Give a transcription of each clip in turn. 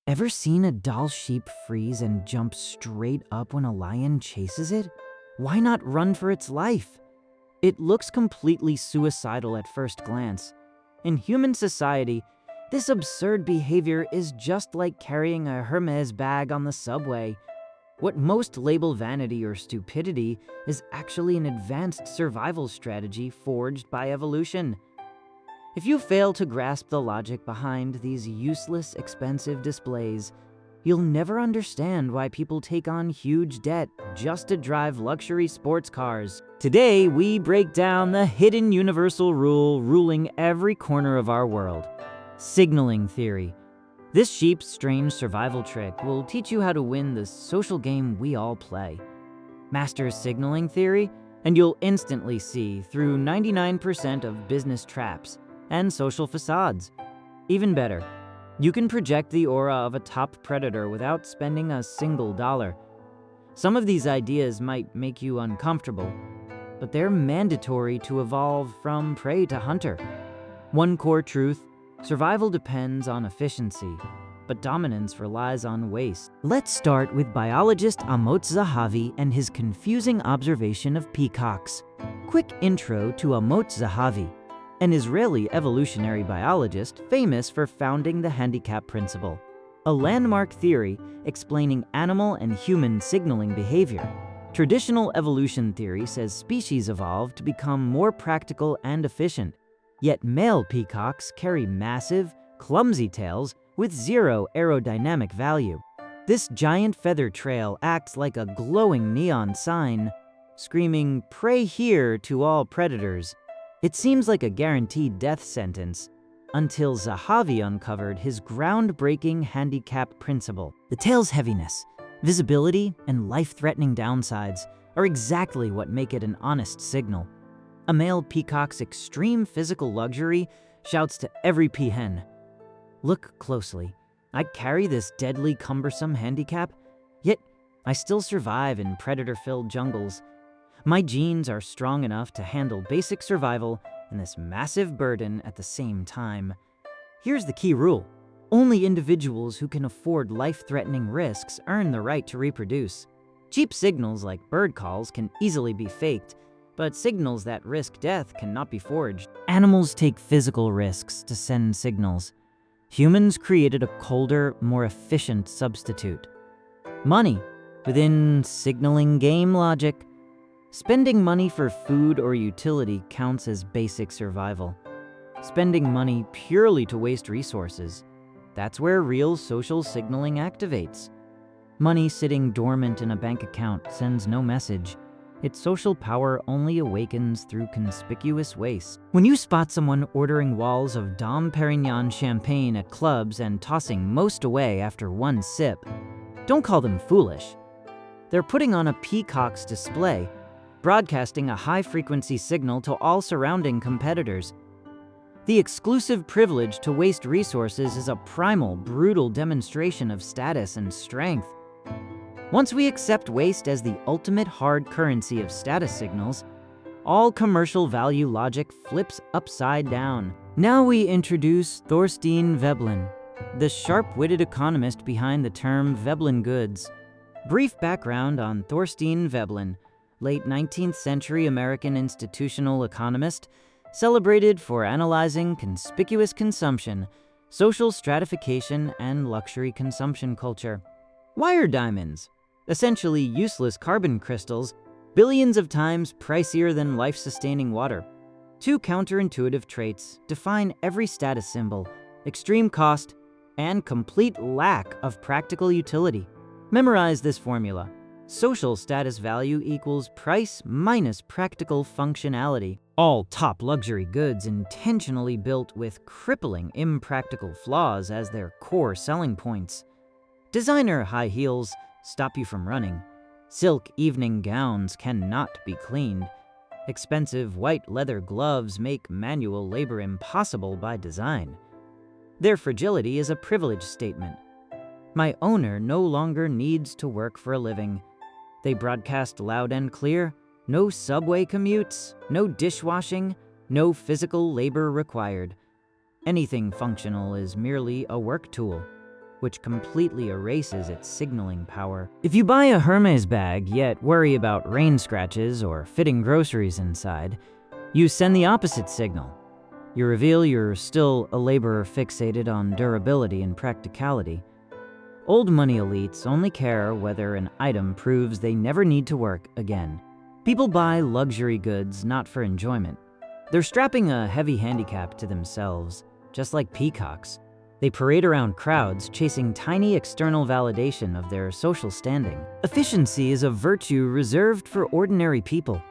Ever seen a doll sheep freeze and jump straight up when a lion chases it? Why not run for its life? It looks completely suicidal at first glance. In human society, this absurd behavior is just like carrying a Hermes bag on the subway. What most label vanity or stupidity is actually an advanced survival strategy forged by evolution. If you fail to grasp the logic behind these useless, expensive displays, you'll never understand why people take on huge debt just to drive luxury sports cars. Today, we break down the hidden universal rule ruling every corner of our world: signaling theory. This sheep's strange survival trick will teach you how to win the social game we all play. Master signaling theory, and you'll instantly see through 99% of business traps and social facades. Even better, you can project the aura of a top predator without spending a single dollar. Some of these ideas might make you uncomfortable, but they're mandatory to evolve from prey to hunter. One core truth: survival depends on efficiency, but dominance relies on waste. Let's start with biologist Amotz Zahavi and his confusing observation of peacocks. Quick intro to Amotz Zahavi, an Israeli evolutionary biologist famous for founding the Handicap Principle, a landmark theory explaining animal and human signaling behavior. Traditional evolution theory says species evolved to become more practical and efficient, yet male peacocks carry massive, clumsy tails with zero aerodynamic value. This giant feather trail acts like a glowing neon sign, screaming "Prey here" to all predators. It seems like a guaranteed death sentence until Zahavi uncovered his groundbreaking handicap principle. The tail's heaviness, visibility, and life-threatening downsides are exactly what make it an honest signal. A male peacock's extreme physical luxury shouts to every peahen, "Look closely. I carry this deadly cumbersome handicap, yet I still survive in predator-filled jungles. My genes are strong enough to handle basic survival and this massive burden at the same time." Here's the key rule: only individuals who can afford life-threatening risks earn the right to reproduce. Cheap signals like bird calls can easily be faked, but signals that risk death cannot be forged. Animals take physical risks to send signals. Humans created a colder, more efficient substitute: money, within signaling game logic. Spending money for food or utility counts as basic survival. Spending money purely to waste resources, that's where real social signaling activates. Money sitting dormant in a bank account sends no message. Its social power only awakens through conspicuous waste. When you spot someone ordering walls of Dom Perignon champagne at clubs and tossing most away after one sip, don't call them foolish. They're putting on a peacock's display, broadcasting a high-frequency signal to all surrounding competitors. The exclusive privilege to waste resources is a primal, brutal demonstration of status and strength. Once we accept waste as the ultimate hard currency of status signals, all commercial value logic flips upside down. Now we introduce Thorstein Veblen, the sharp-witted economist behind the term Veblen goods. Brief background on Thorstein Veblen, late 19th century American institutional economist, celebrated for analyzing conspicuous consumption, social stratification, and luxury consumption culture. Wire diamonds, essentially useless carbon crystals, billions of times pricier than life-sustaining water. Two counterintuitive traits define every status symbol: extreme cost and complete lack of practical utility. Memorize this formula: social status value equals price minus practical functionality. All top luxury goods intentionally built with crippling impractical flaws as their core selling points. Designer high heels stop you from running. Silk evening gowns cannot be cleaned. Expensive white leather gloves make manual labor impossible by design. Their fragility is a privilege statement. My owner no longer needs to work for a living. They broadcast loud and clear: no subway commutes, no dishwashing, no physical labor required. Anything functional is merely a work tool. which completely erases its signaling power. If you buy a Hermes bag yet worry about rain scratches or fitting groceries inside, you send the opposite signal. You reveal you're still a laborer fixated on durability and practicality. Old money elites only care whether an item proves they never need to work again. People buy luxury goods not for enjoyment. They're strapping a heavy handicap to themselves, just like peacocks. They parade around crowds chasing tiny external validation of their social standing. Efficiency is a virtue reserved for ordinary people.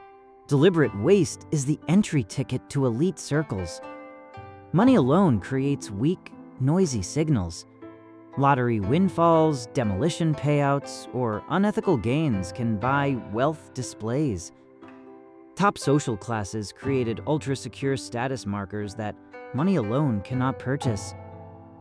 Deliberate waste is the entry ticket to elite circles. Money alone creates weak, noisy signals. Lottery windfalls, demolition payouts, or unethical gains can buy wealth displays. Top social classes created ultra-secure status markers that money alone cannot purchase.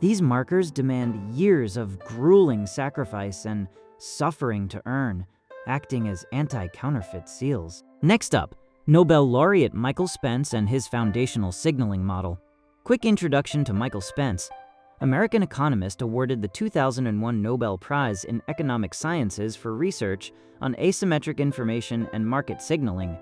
These markers demand years of grueling sacrifice and suffering to earn, acting as anti-counterfeit seals. Next up, Nobel laureate Michael Spence and his foundational signaling model. Quick introduction to Michael Spence. American economist awarded the 2001 Nobel Prize in Economic Sciences for research on asymmetric information and market signaling,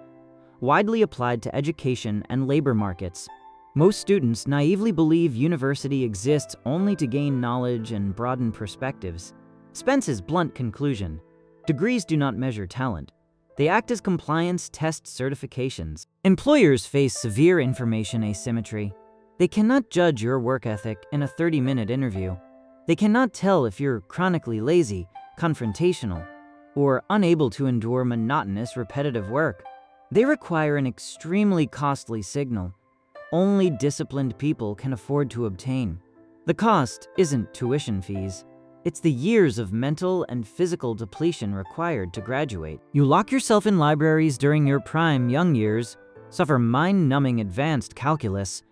widely applied to education and labor markets. Most students naively believe university exists only to gain knowledge and broaden perspectives. Spence's blunt conclusion: degrees do not measure talent. They act as compliance test certifications. Employers face severe information asymmetry. They cannot judge your work ethic in a 30-minute interview. They cannot tell if you're chronically lazy, confrontational, or unable to endure monotonous, repetitive work. They require an extremely costly signal. Only disciplined people can afford to obtain. The cost isn't tuition fees. It's the years of mental and physical depletion required to graduate. You lock yourself in libraries during your prime young years, suffer mind-numbing advanced calculus,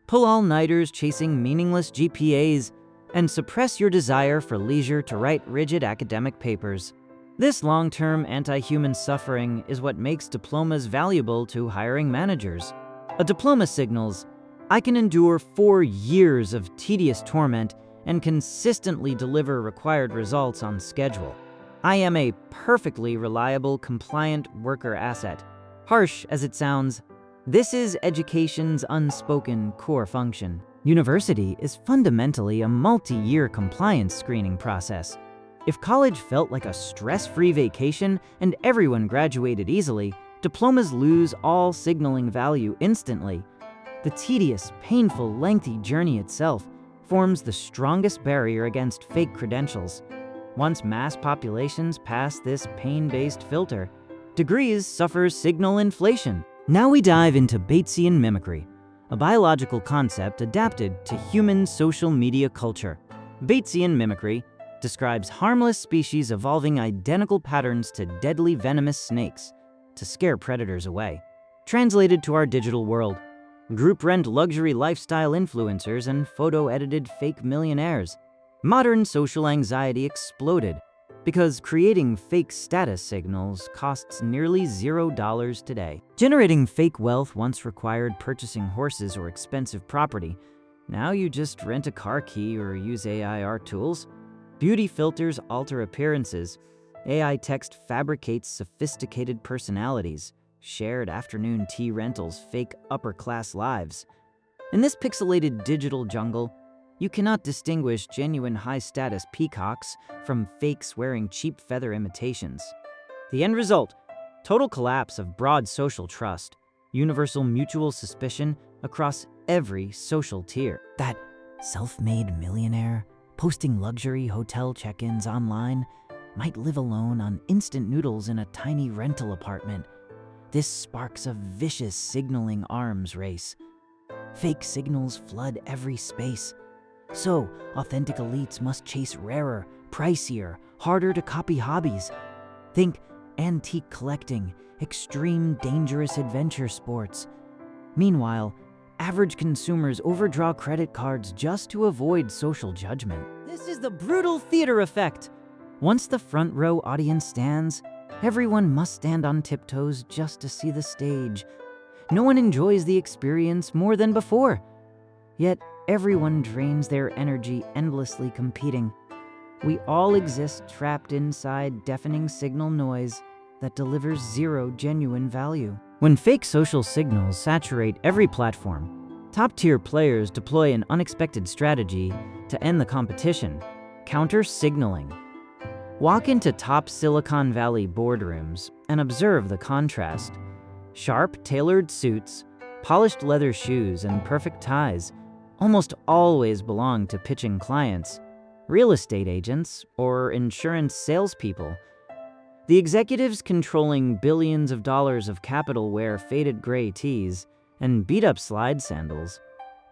pull all-nighters chasing meaningless GPAs, and suppress your desire for leisure to write rigid academic papers. This long-term anti-human suffering is what makes diplomas valuable to hiring managers. A diploma signals, I can endure 4 years of tedious torment and consistently deliver required results on schedule. I am a perfectly reliable, compliant worker asset. Harsh as it sounds, this is education's unspoken core function. University is fundamentally a multi-year compliance screening process. If college felt like a stress-free vacation and everyone graduated easily, diplomas lose all signaling value instantly. The tedious, painful, lengthy journey itself forms the strongest barrier against fake credentials. Once mass populations pass this pain-based filter, degrees suffer signal inflation. Now we dive into Batesian mimicry, a biological concept adapted to human social media culture. Batesian mimicry describes harmless species evolving identical patterns to deadly venomous snakes to scare predators away. Translated to our digital world, group-rent luxury lifestyle influencers and photo-edited fake millionaires. Modern social anxiety exploded because creating fake status signals costs nearly $0 today. Generating fake wealth once required purchasing horses or expensive property. Now you just rent a car key or use AI art tools. Beauty filters alter appearances. AI text fabricates sophisticated personalities. Shared afternoon tea rentals fake upper-class lives. In this pixelated digital jungle, you cannot distinguish genuine high-status peacocks from fakes wearing cheap feather imitations. The end result: total collapse of broad social trust, universal mutual suspicion across every social tier. That self-made millionaire posting luxury hotel check-ins online might live alone on instant noodles in a tiny rental apartment. This sparks a vicious signaling arms race. Fake signals flood every space. So, authentic elites must chase rarer, pricier, harder to copy hobbies. Think antique collecting, extreme dangerous adventure sports. Meanwhile, average consumers overdraw credit cards just to avoid social judgment. This is the brutal theater effect. Once the front row audience stands, everyone must stand on tiptoes just to see the stage. No one enjoys the experience more than before. Yet, everyone drains their energy endlessly competing. We all exist trapped inside deafening signal noise that delivers zero genuine value. When fake social signals saturate every platform, top-tier players deploy an unexpected strategy to end the competition: counter-signaling. Walk into top Silicon Valley boardrooms and observe the contrast. Sharp, tailored suits, polished leather shoes, and perfect ties almost always belong to pitching clients, real estate agents, or insurance salespeople. The executives controlling billions of dollars of capital wear faded gray tees and beat-up slide sandals,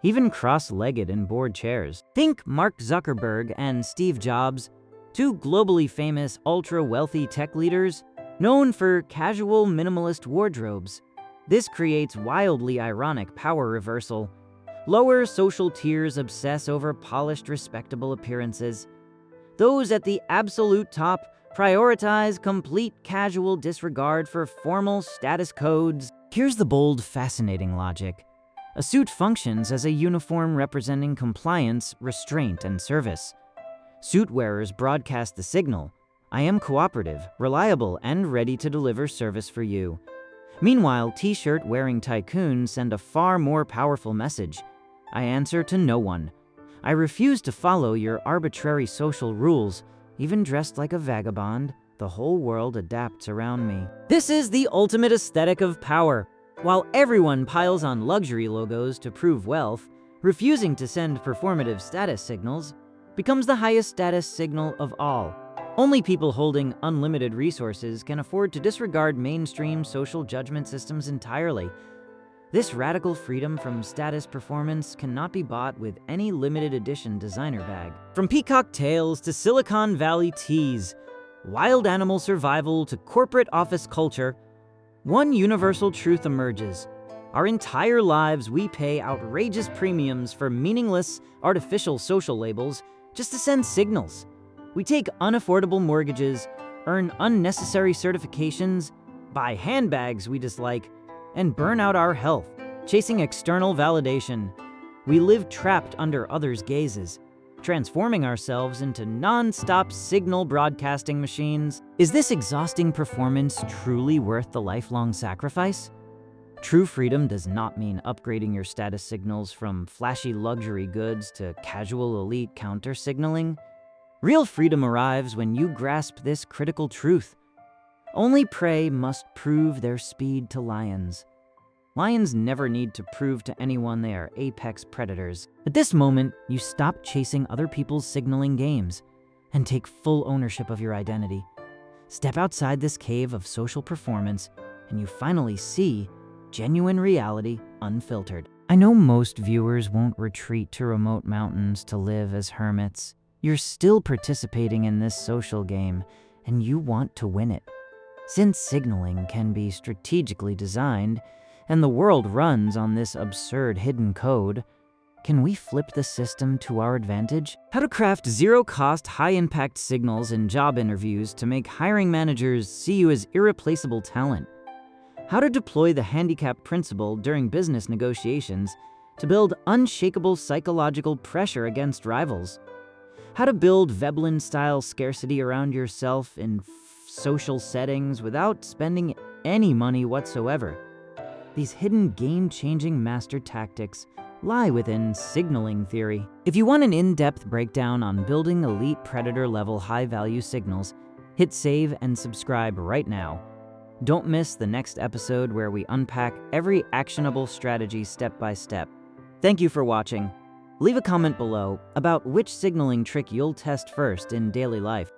even cross-legged in board chairs. Think Mark Zuckerberg and Steve Jobs, two globally famous, ultra-wealthy tech leaders known for casual, minimalist wardrobes. This creates wildly ironic power reversal. Lower social tiers obsess over polished, respectable appearances. Those at the absolute top prioritize complete casual disregard for formal status codes. Here's the bold, fascinating logic. A suit functions as a uniform representing compliance, restraint, and service. Suit wearers broadcast the signal: I am cooperative, reliable, and ready to deliver service for you. Meanwhile, t-shirt wearing tycoons send a far more powerful message: I answer to no one. I refuse to follow your arbitrary social rules. Even dressed like a vagabond, the whole world adapts around me. This is the ultimate aesthetic of power. While everyone piles on luxury logos to prove wealth, refusing to send performative status signals becomes the highest status signal of all. Only people holding unlimited resources can afford to disregard mainstream social judgment systems entirely. This radical freedom from status performance cannot be bought with any limited edition designer bag. From peacock tails to Silicon Valley teas, wild animal survival to corporate office culture, one universal truth emerges. Our entire lives we pay outrageous premiums for meaningless, artificial social labels just to send signals. We take unaffordable mortgages, earn unnecessary certifications, buy handbags we dislike, and burn out our health, chasing external validation. We live trapped under others' gazes, transforming ourselves into non-stop signal broadcasting machines. Is this exhausting performance truly worth the lifelong sacrifice? True freedom does not mean upgrading your status signals from flashy luxury goods to casual elite counter-signaling. Real freedom arrives when you grasp this critical truth. Only prey must prove their speed to lions. Lions never need to prove to anyone they are apex predators. At this moment, you stop chasing other people's signaling games and take full ownership of your identity. Step outside this cave of social performance, and you finally see genuine reality unfiltered. I know most viewers won't retreat to remote mountains to live as hermits. You're still participating in this social game, and you want to win it. Since signaling can be strategically designed, and the world runs on this absurd hidden code, can we flip the system to our advantage? How to craft zero-cost, high-impact signals in job interviews to make hiring managers see you as irreplaceable talent. How to deploy the Handicap Principle during business negotiations to build unshakable psychological pressure against rivals. How to build Veblen-style scarcity around yourself in social settings without spending any money whatsoever. These hidden game-changing master tactics lie within signaling theory. If you want an in-depth breakdown on building elite predator-level high-value signals, hit save and subscribe right now. Don't miss the next episode where we unpack every actionable strategy step by step. Thank you for watching. Leave a comment below about which signaling trick you'll test first in daily life.